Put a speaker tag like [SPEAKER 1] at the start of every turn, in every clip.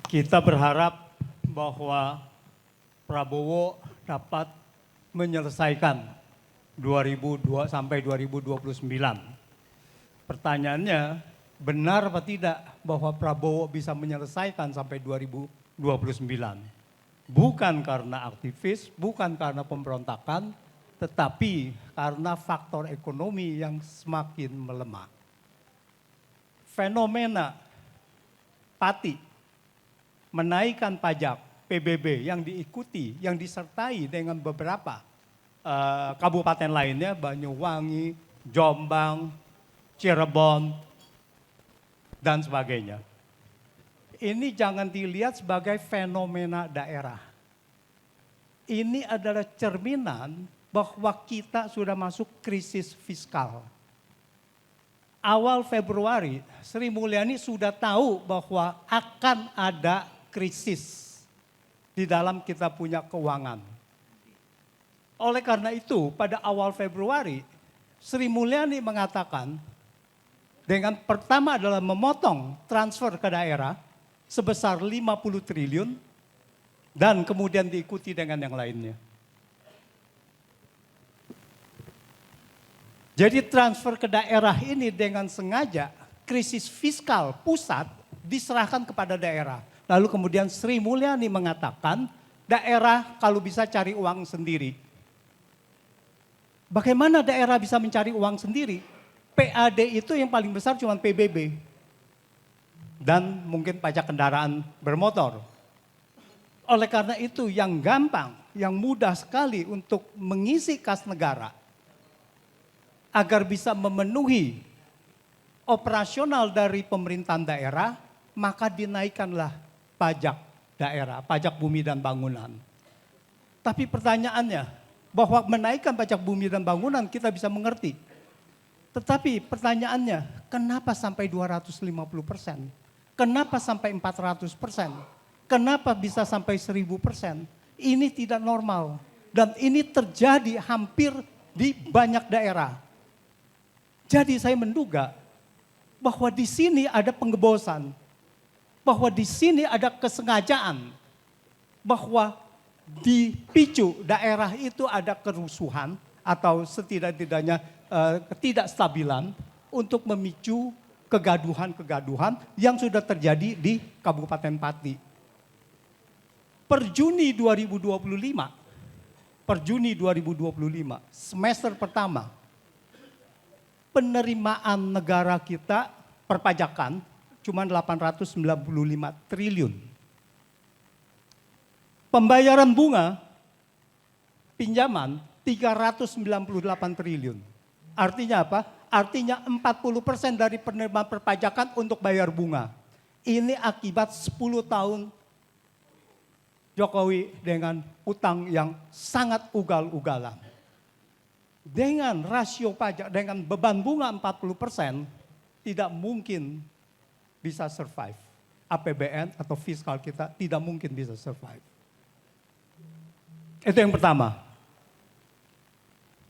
[SPEAKER 1] Kita berharap bahwa Prabowo dapat menyelesaikan 2002 sampai 2029. Pertanyaannya, benar apa tidak bahwa Prabowo bisa menyelesaikan sampai 2029? Bukan karena aktivis, bukan karena pemberontakan, tetapi karena faktor ekonomi yang semakin melemah. Fenomena Pati menaikkan pajak PBB yang diikuti, yang disertai dengan beberapa kabupaten lainnya, Banyuwangi, Jombang, Cirebon, dan sebagainya. Ini jangan dilihat sebagai fenomena daerah. Ini adalah cerminan bahwa kita sudah masuk krisis fiskal. Awal Februari, Sri Mulyani sudah tahu bahwa akan ada krisis di dalam kita punya keuangan. Oleh karena itu, pada awal Februari, Sri Mulyani mengatakan, dengan pertama adalah memotong transfer ke daerah sebesar 50 triliun, dan kemudian diikuti dengan yang lainnya. Jadi transfer ke daerah ini dengan sengaja krisis fiskal pusat diserahkan kepada daerah. Lalu kemudian Sri Mulyani mengatakan daerah kalau bisa cari uang sendiri. Bagaimana daerah bisa mencari uang sendiri? PAD itu yang paling besar cuma PBB. Dan mungkin pajak kendaraan bermotor. Oleh karena itu yang gampang, yang mudah sekali untuk mengisi kas negara agar bisa memenuhi operasional dari pemerintahan daerah, maka dinaikkanlah pajak daerah, pajak bumi dan bangunan. Tapi pertanyaannya, bahwa menaikkan pajak bumi dan bangunan kita bisa mengerti. Tetapi pertanyaannya, kenapa sampai 250%? Kenapa sampai 400%? Kenapa bisa sampai 1000%? Ini tidak normal. Dan ini terjadi hampir di banyak daerah. Jadi saya menduga bahwa di sini ada penggebosan, bahwa di sini ada kesengajaan, bahwa dipicu daerah itu ada kerusuhan atau setidak-tidaknya ketidakstabilan untuk memicu kegaduhan-kegaduhan yang sudah terjadi di Kabupaten Pati. Per Juni 2025, semester pertama, penerimaan negara kita perpajakan cuma 895 triliun. Pembayaran bunga pinjaman 398 triliun. Artinya apa? Artinya 40% dari penerimaan perpajakan untuk bayar bunga. Ini akibat 10 tahun Jokowi dengan utang yang sangat ugal-ugalan. Dengan rasio pajak, dengan beban bunga 40%, tidak mungkin bisa survive. APBN atau fiskal kita tidak mungkin bisa survive. Itu yang pertama.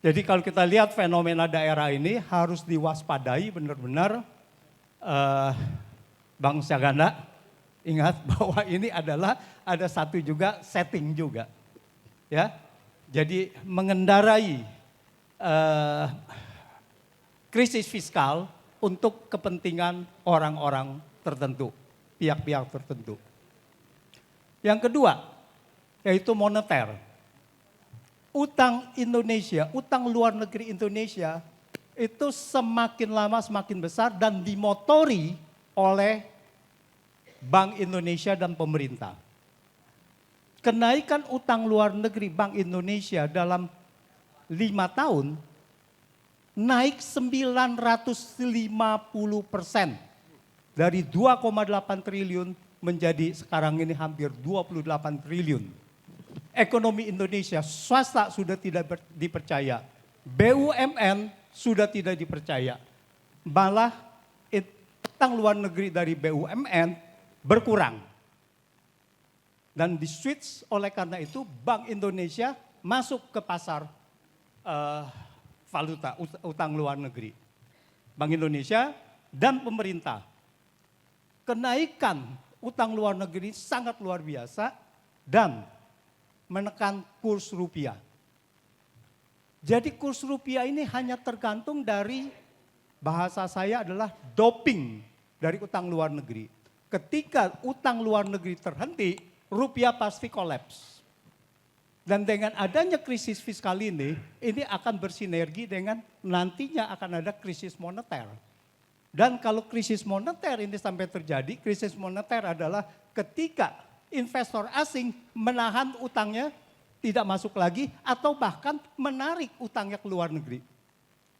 [SPEAKER 1] Jadi kalau kita lihat fenomena daerah ini harus diwaspadai benar-benar. Bang Syaganda, ingat bahwa ini adalah ada satu juga setting juga. Ya, jadi mengendarai krisis fiskal untuk kepentingan orang-orang tertentu, pihak-pihak tertentu. Yang kedua, yaitu moneter. Utang Indonesia, utang luar negeri Indonesia itu semakin lama semakin besar dan dimotori oleh Bank Indonesia dan pemerintah. Kenaikan utang luar negeri Bank Indonesia dalam 5 tahun naik 950%. Dari 2,8 triliun menjadi sekarang ini hampir 28 triliun. Ekonomi Indonesia, swasta sudah tidak dipercaya. BUMN sudah tidak dipercaya. Malah utang luar negeri dari BUMN berkurang. Dan di switch oleh karena itu Bank Indonesia masuk ke pasar valuta, utang luar negeri. Bank Indonesia dan pemerintah. Kenaikan utang luar negeri sangat luar biasa dan menekan kurs rupiah. Jadi kurs rupiah ini hanya tergantung dari, bahasa saya adalah doping dari utang luar negeri. Ketika utang luar negeri terhenti, rupiah pasti kolaps. Dan dengan adanya krisis fiskal ini akan bersinergi dengan nantinya akan ada krisis moneter. Dan kalau krisis moneter ini sampai terjadi, krisis moneter adalah ketika investor asing menahan utangnya tidak masuk lagi atau bahkan menarik utangnya ke luar negeri,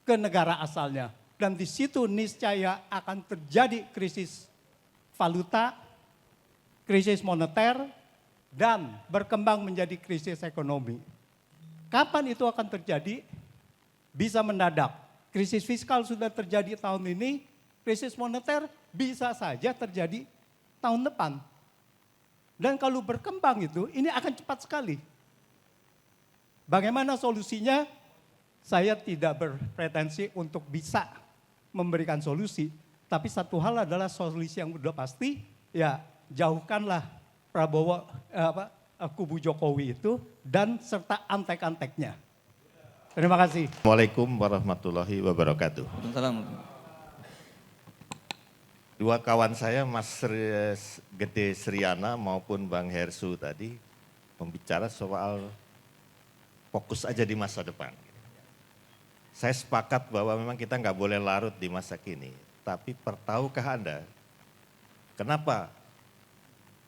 [SPEAKER 1] ke negara asalnya. Dan di situ niscaya akan terjadi krisis valuta, krisis moneter, dan berkembang menjadi krisis ekonomi. Kapan itu akan terjadi? Bisa mendadak. Krisis fiskal sudah terjadi tahun ini, krisis moneter bisa saja terjadi tahun depan. Dan kalau berkembang itu, ini akan cepat sekali. Bagaimana solusinya? Saya tidak berpretensi untuk bisa memberikan solusi, tapi satu hal adalah solusi yang sudah pasti, ya jauhkanlah Prabowo, kubu Jokowi itu dan serta antek-anteknya. Terima kasih.
[SPEAKER 2] Assalamualaikum warahmatullahi wabarakatuh. Dua kawan saya, Mas Gede Sriana maupun Bang Hersu tadi membicara soal fokus aja di masa depan. Saya sepakat bahwa memang kita nggak boleh larut di masa kini. Tapi tahukah Anda kenapa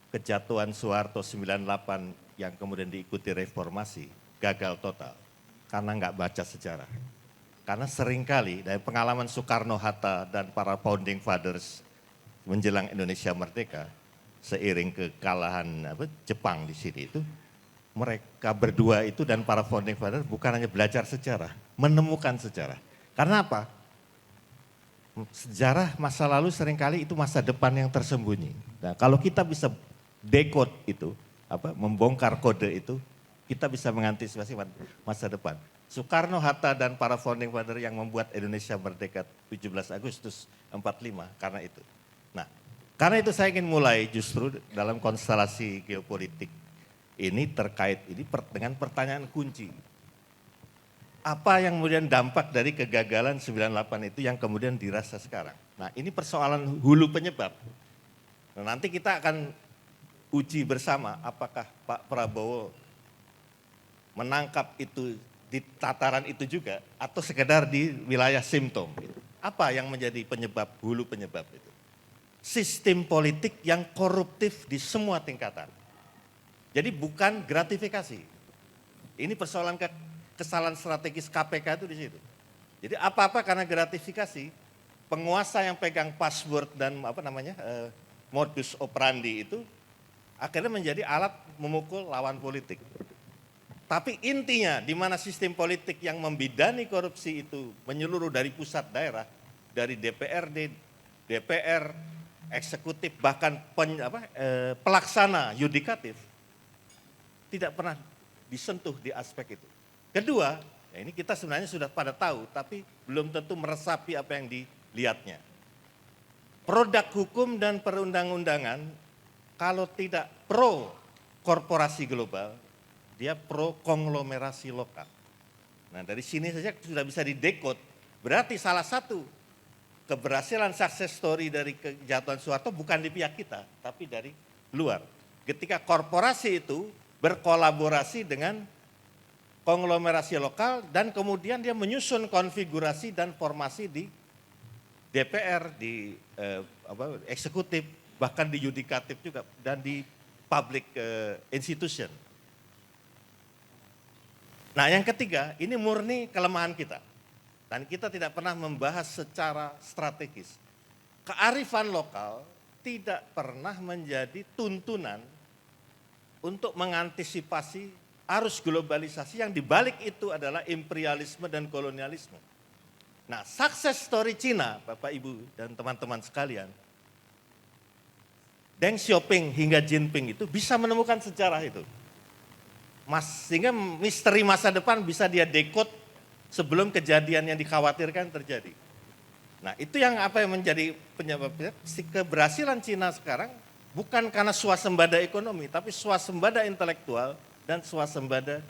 [SPEAKER 2] kejatuhan Soeharto 98 yang kemudian diikuti reformasi gagal total? Karena nggak baca sejarah. Karena seringkali dari pengalaman Soekarno-Hatta dan para founding fathers menjelang Indonesia merdeka, seiring kekalahan Jepang di sini itu, mereka berdua itu dan para founding fathers bukan hanya belajar sejarah, menemukan sejarah. Karena apa? Sejarah masa lalu seringkali itu masa depan yang tersembunyi. Nah, kalau kita bisa decode itu, membongkar kode itu, kita bisa mengantisipasi masa depan. Soekarno-Hatta dan para founding fathers yang membuat Indonesia merdeka 17 Agustus 45 karena itu. Nah, karena itu saya ingin mulai justru dalam konstelasi geopolitik ini terkait ini dengan pertanyaan kunci. Apa yang kemudian dampak dari kegagalan 98 itu yang kemudian dirasa sekarang? Nah, ini persoalan hulu penyebab. Nah, nanti kita akan uji bersama apakah Pak Prabowo menangkap itu di tataran itu juga atau sekedar di wilayah simptom. Apa yang menjadi penyebab, hulu penyebab itu? Sistem politik yang koruptif di semua tingkatan. Jadi bukan gratifikasi. Ini persoalan kesalahan strategis KPK itu di situ. Jadi apa-apa karena gratifikasi, penguasa yang pegang password dan modus operandi itu akhirnya menjadi alat memukul lawan politik. Tapi intinya di mana sistem politik yang membidani korupsi itu menyeluruh dari pusat daerah, dari DPRD, DPR, eksekutif, bahkan pelaksana yudikatif, tidak pernah disentuh di aspek itu. Kedua, ya ini kita sebenarnya sudah pada tahu, tapi belum tentu meresapi apa yang dilihatnya. Produk hukum dan perundang-undangan, kalau tidak pro korporasi global, dia pro konglomerasi lokal. Nah, dari sini saja sudah bisa didekode. Berarti salah satu keberhasilan success story dari kejatuhan Soeharto bukan di pihak kita, tapi dari luar. Ketika korporasi itu berkolaborasi dengan konglomerasi lokal dan kemudian dia menyusun konfigurasi dan formasi di DPR, di eksekutif, bahkan di yudikatif juga dan di public institution. Nah, yang ketiga, ini murni kelemahan kita. Dan kita tidak pernah membahas secara strategis. Kearifan lokal tidak pernah menjadi tuntunan untuk mengantisipasi arus globalisasi yang dibalik itu adalah imperialisme dan kolonialisme. Nah, success story Cina, Bapak Ibu dan teman-teman sekalian, Deng Xiaoping hingga Jinping itu bisa menemukan sejarah itu. Sehingga misteri masa depan bisa dia dekode sebelum kejadian yang dikhawatirkan terjadi. Nah, itu yang menjadi penyebabnya, si keberhasilan Cina sekarang Bukan karena swasembada ekonomi, tapi swasembada intelektual dan swasembada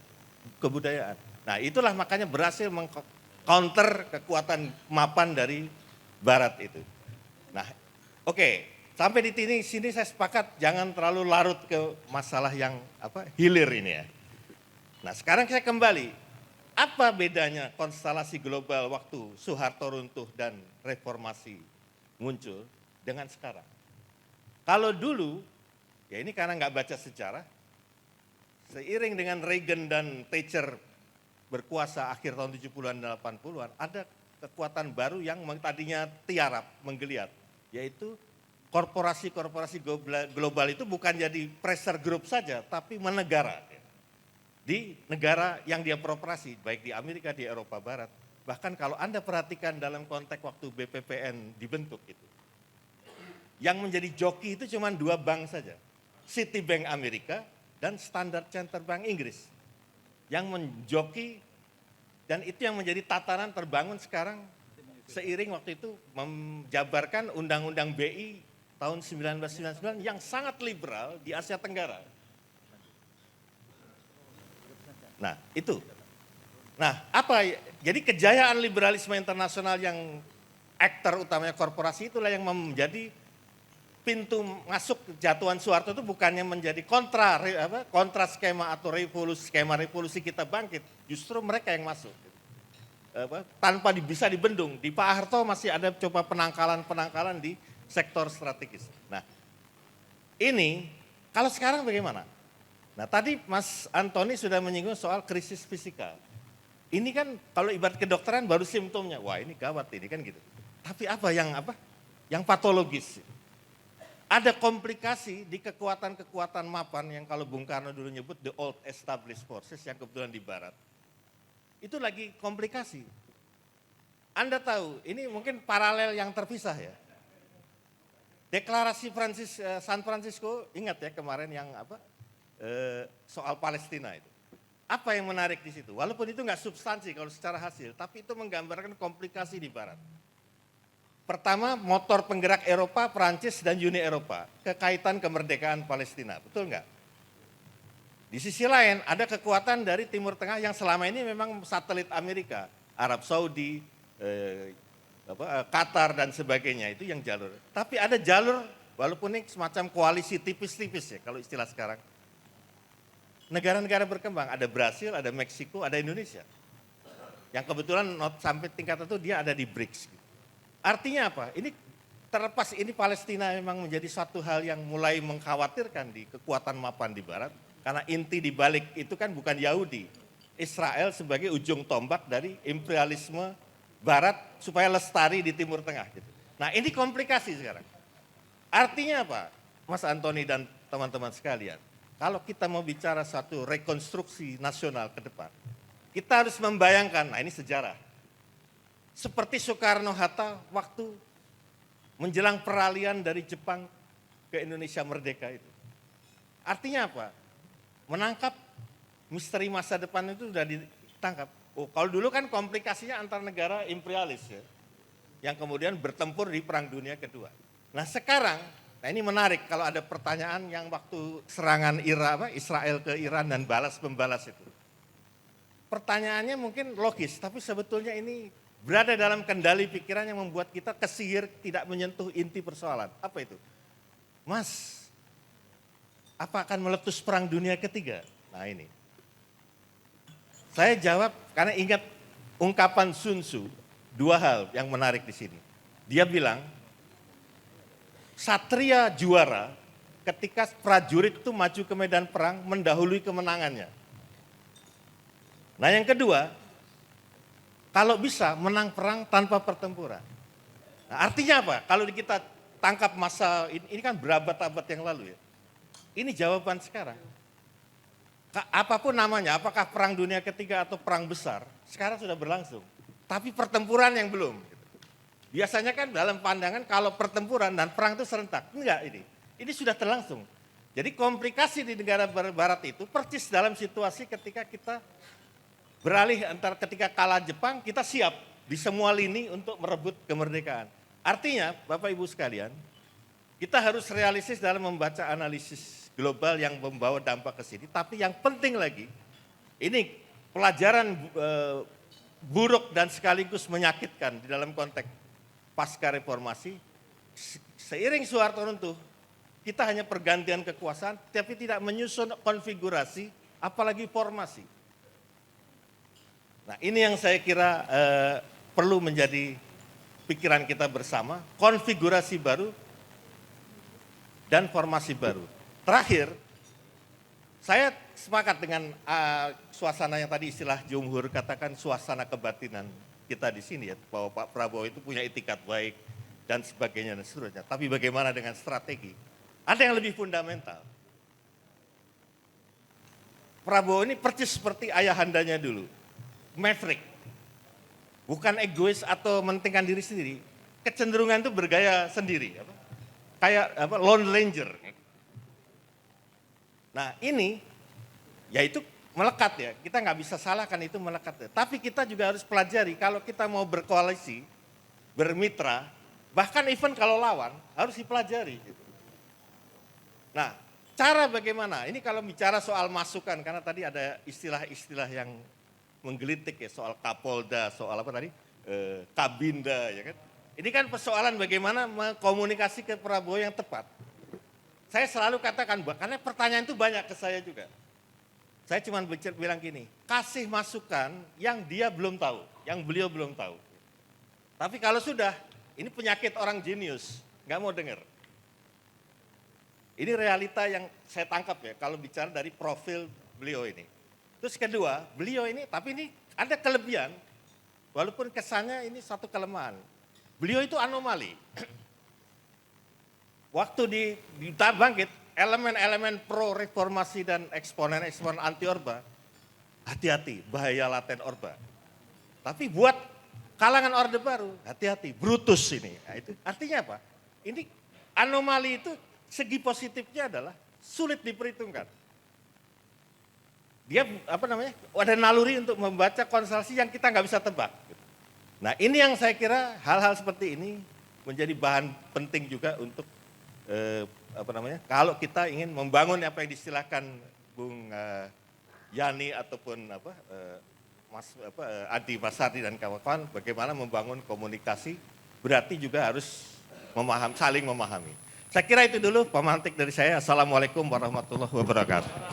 [SPEAKER 2] kebudayaan. Nah itulah makanya berhasil meng-counter kekuatan mapan dari barat itu. Nah oke, sampai di sini saya sepakat jangan terlalu larut ke masalah yang hilir ini ya. Nah sekarang saya kembali, apa bedanya konstelasi global waktu Soeharto runtuh dan reformasi muncul dengan sekarang? Kalau dulu, ya ini karena nggak baca sejarah, seiring dengan Reagan dan Thatcher berkuasa akhir tahun 70-an dan 80-an, ada kekuatan baru yang tadinya tiarap, menggeliat, yaitu korporasi-korporasi global itu bukan jadi pressure group saja, tapi menegara. Di negara yang dia beroperasi, baik di Amerika, di Eropa Barat. Bahkan kalau Anda perhatikan dalam konteks waktu BPPN dibentuk itu, yang menjadi joki itu cuma 2 bank saja, Citibank Amerika dan Standard Chartered Bank Inggris. Yang menjoki dan itu yang menjadi tatanan terbangun sekarang seiring waktu itu menjabarkan Undang-Undang BI tahun 1999 yang sangat liberal di Asia Tenggara. Nah itu. Nah jadi kejayaan liberalisme internasional yang aktor utamanya korporasi itulah yang menjadi pintu masuk jatuhan Soeharto itu bukannya menjadi kontra skema atau skema revolusi kita bangkit, justru mereka yang masuk. Tanpa bisa dibendung, di Pak Harto masih ada coba penangkalan di sektor strategis. Nah ini kalau sekarang bagaimana? Nah tadi Mas Antoni sudah menyinggung soal krisis fisikal. Ini kan kalau ibarat kedokteran baru simptomnya, wah ini gawat ini kan gitu. Tapi yang patologis. Ada komplikasi di kekuatan-kekuatan mapan yang kalau Bung Karno dulu nyebut the old established forces yang kebetulan di barat. Itu lagi komplikasi. Anda tahu, ini mungkin paralel yang terpisah ya. Deklarasi San Francisco, ingat ya kemarin yang soal Palestina itu. Apa yang menarik di situ? Walaupun itu nggak substansi kalau secara hasil, tapi itu menggambarkan komplikasi di barat. Pertama, motor penggerak Eropa, Perancis, dan Uni Eropa, kekaitan kemerdekaan Palestina, betul nggak? Di sisi lain, ada kekuatan dari Timur Tengah yang selama ini memang satelit Amerika, Arab Saudi, Qatar, dan sebagainya, itu yang jalur. Tapi ada jalur, walaupun ini semacam koalisi tipis-tipis ya, kalau istilah sekarang. Negara-negara berkembang, ada Brasil, ada Meksiko, ada Indonesia. Yang kebetulan sampai tingkat itu dia ada di BRICS. Artinya apa? Ini terlepas ini Palestina memang menjadi satu hal yang mulai mengkhawatirkan di kekuatan mapan di barat. Karena inti di balik itu kan bukan Yahudi. Israel sebagai ujung tombak dari imperialisme barat supaya lestari di Timur Tengah. Gitu. Nah ini komplikasi sekarang. Artinya apa? Mas Antoni dan teman-teman sekalian. Kalau kita mau bicara satu rekonstruksi nasional ke depan. Kita harus membayangkan, nah ini sejarah. Seperti Soekarno-Hatta waktu menjelang peralihan dari Jepang ke Indonesia merdeka itu. Artinya apa? Menangkap misteri masa depan itu sudah ditangkap. Oh, kalau dulu kan komplikasinya antar negara imperialis ya. Yang kemudian bertempur di Perang Dunia Kedua. Nah sekarang, nah ini menarik kalau ada pertanyaan yang waktu serangan Israel ke Iran dan balas-membalas itu. Pertanyaannya mungkin logis, tapi sebetulnya ini berada dalam kendali pikiran yang membuat kita kesihir tidak menyentuh inti persoalan. Apa itu? Mas, apa akan meletus Perang Dunia Ketiga? Nah ini. Saya jawab karena ingat ungkapan Sun Tzu, 2 hal yang menarik di sini. Dia bilang, satria juara ketika prajurit itu maju ke medan perang mendahului kemenangannya. Nah yang kedua, kalau bisa menang perang tanpa pertempuran. Nah, artinya apa? Kalau kita tangkap masa, ini kan berabad-abad yang lalu ya. Ini jawaban sekarang. Apapun namanya, apakah Perang Dunia Ketiga atau Perang Besar, sekarang sudah berlangsung. Tapi pertempuran yang belum. Biasanya kan dalam pandangan kalau pertempuran dan perang itu serentak. Enggak ini. Ini sudah terlangsung. Jadi komplikasi di negara barat itu persis dalam situasi ketika kita beralih antara ketika kalah Jepang, kita siap di semua lini untuk merebut kemerdekaan. Artinya, Bapak Ibu sekalian, kita harus realistis dalam membaca analisis global yang membawa dampak ke sini. Tapi yang penting lagi, ini pelajaran buruk dan sekaligus menyakitkan di dalam konteks pasca reformasi. Seiring Soeharto runtuh, kita hanya pergantian kekuasaan, tapi tidak menyusun konfigurasi, apalagi formasi. Nah, ini yang saya kira perlu menjadi pikiran kita bersama, konfigurasi baru dan formasi baru. Terakhir, saya sepakat dengan suasana yang tadi istilah Jumhur katakan suasana kebatinan kita di sini ya, bahwa Pak Prabowo itu punya itikat baik dan sebagainya dan seterusnya. Tapi bagaimana dengan strategi? Ada yang lebih fundamental. Prabowo ini persis seperti ayahandanya dulu, maverick. Bukan egois atau mementingkan diri sendiri, kecenderungan itu bergaya sendiri. Kayak lone ranger. Nah ini, ya itu melekat ya, kita nggak bisa salahkan itu melekat. Ya. Tapi kita juga harus pelajari kalau kita mau berkoalisi, bermitra, bahkan even kalau lawan, harus dipelajari. Gitu. Nah, cara bagaimana? Ini kalau bicara soal masukan, karena tadi ada istilah-istilah yang menggelitik ya, soal Kapolda, soal apa tadi? Kabinda, ya kan? Ini kan persoalan bagaimana mengkomunikasi ke Prabowo yang tepat. Saya selalu katakan, karena pertanyaan itu banyak ke saya juga. Saya cuma bilang gini, kasih masukan yang dia belum tahu, yang beliau belum tahu. Tapi kalau sudah, ini penyakit orang jenius, nggak mau dengar. Ini realita yang saya tangkap ya, kalau bicara dari profil beliau ini. Terus kedua, beliau ini, tapi ini ada kelebihan, walaupun kesannya ini satu kelemahan. Beliau itu anomali. Waktu di Bangkit, elemen-elemen pro-reformasi dan eksponen-eksponen anti-Orba, hati-hati, bahaya laten Orba. Tapi buat kalangan Orde Baru, hati-hati, Brutus ini. Nah, itu artinya apa? Ini anomali itu segi positifnya adalah sulit diperhitungkan. Dia ada naluri untuk membaca konstelasi yang kita nggak bisa tebak. Nah ini yang saya kira hal-hal seperti ini menjadi bahan penting juga untuk kalau kita ingin membangun apa yang distilahkan Bung Yani ataupun Adi Masardi dan kawan-kawan, bagaimana membangun komunikasi berarti juga harus saling memahami. Saya kira itu dulu pemantik dari saya. Assalamualaikum warahmatullahi wabarakatuh.